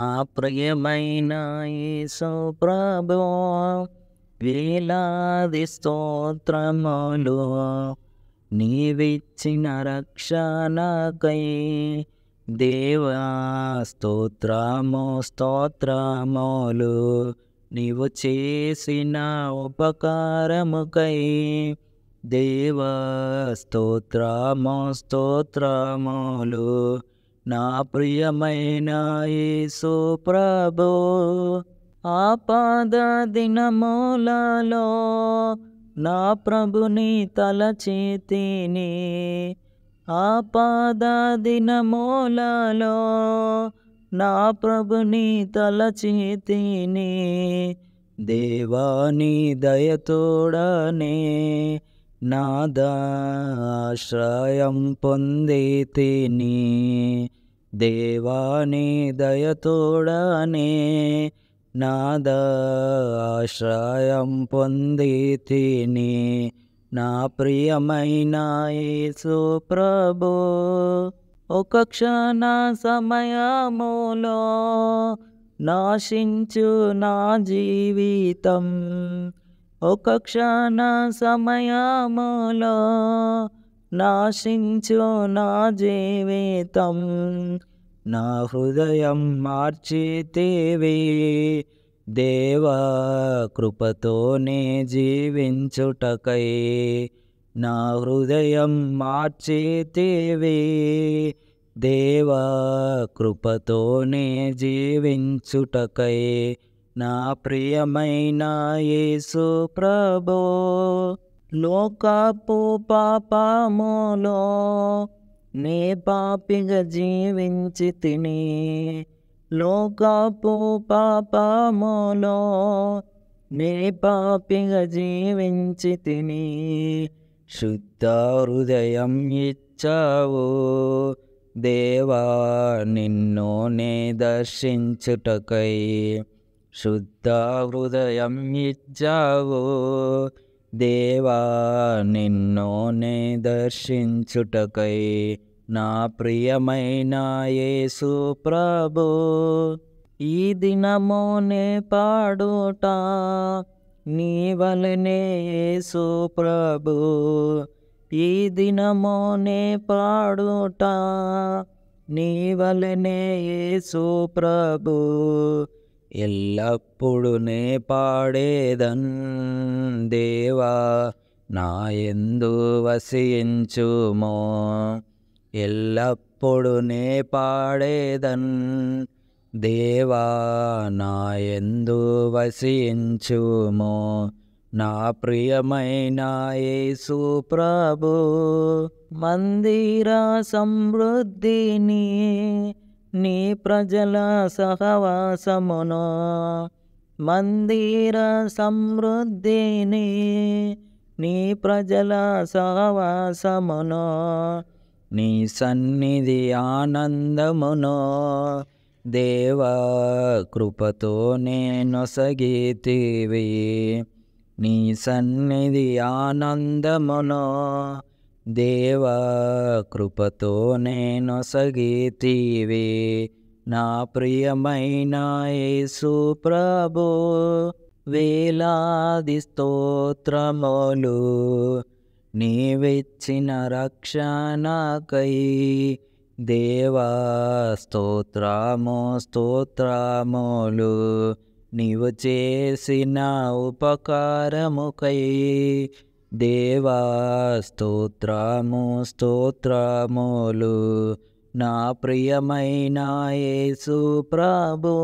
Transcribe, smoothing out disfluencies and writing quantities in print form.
నా ప్రియమైన యేసు ప్రభువా, వేలాది స్తోత్రములు. నీవిచ్చిన రక్షణకై దేవా స్తోత్రము స్తోత్రములు. నీవు చేసిన ఉపకారముకై దేవా స్తోత్రము స్తోత్రములు. నా ప్రియమైన యేసు ప్రభు, ఆపద దినములలో నా ప్రభుని తలచితిని. ఆపద దినములలో నా ప్రభుని తలచితిని. దేవాని దయతోడనే నాదాశ్రయం పొందితిని. దేవాని దయతోడనే నాదాశ్రయం పొందితిని. నా ప్రియమైన యేసు ప్రభు, ఒక క్షణ సమయములో నాశించు నా జీవితం. ఒక క్షణ సమయములో నాశించు నా జీవితం. నా హృదయం మార్చితివి దేవా కృపతోనే జీవించుటకై. నా హృదయం మార్చితివి దేవా కృపతోనే జీవించుటకై. నా ప్రియమైన యేసు ప్రభు, లోకపు పాపములో నే పాపిగా జీవించితిని. లోకపు పాపములో నే పాపిగా జీవించితిని. శుద్ధ హృదయం ఇచ్చావు దేవా నిన్ను నే దర్శించుటకై. శుద్ధ హృదయం ఇచ్చావు దేవా నిన్ను నే దర్శించుటకై. నా ప్రియమైన యేసు ప్రభు, ఈ దినము నే పాడుట నీ వలనే యేసు ప్రభు. ఈ దినము నే పాడుట నీ వలనే యేసు ప్రభు. ఎల్లప్పుడు నే పాడేదన్ దేవా నా యందు వసించుమో. ఎల్లప్పుడు నే పాడేదన్ దేవా నా యందు వసించుమో. నా ప్రియమైన యేసు ప్రభు, మందిర సమృద్ధిని నీ ప్రజల సహవాసమును. మందిర సమృద్ధిని నీ ప్రజల సహవాసమును. నీ సన్నిధి ఆనందమును దేవా కృపతోనే నొసగితివి. నీ సన్నిధి ఆనందమును దేవా కృపతోనే నొసగితివి. నా ప్రియమైన యేసు ప్రభు, వేలాది స్తోత్రములు. నీవిచ్చిన రక్షణకై దేవా స్తోత్రము స్తోత్రములు. నీవు చేసిన ఉపకారముకై దేవా స్తోత్రము స్తోత్రములు. నా ప్రియమైన యేసు ప్రభు.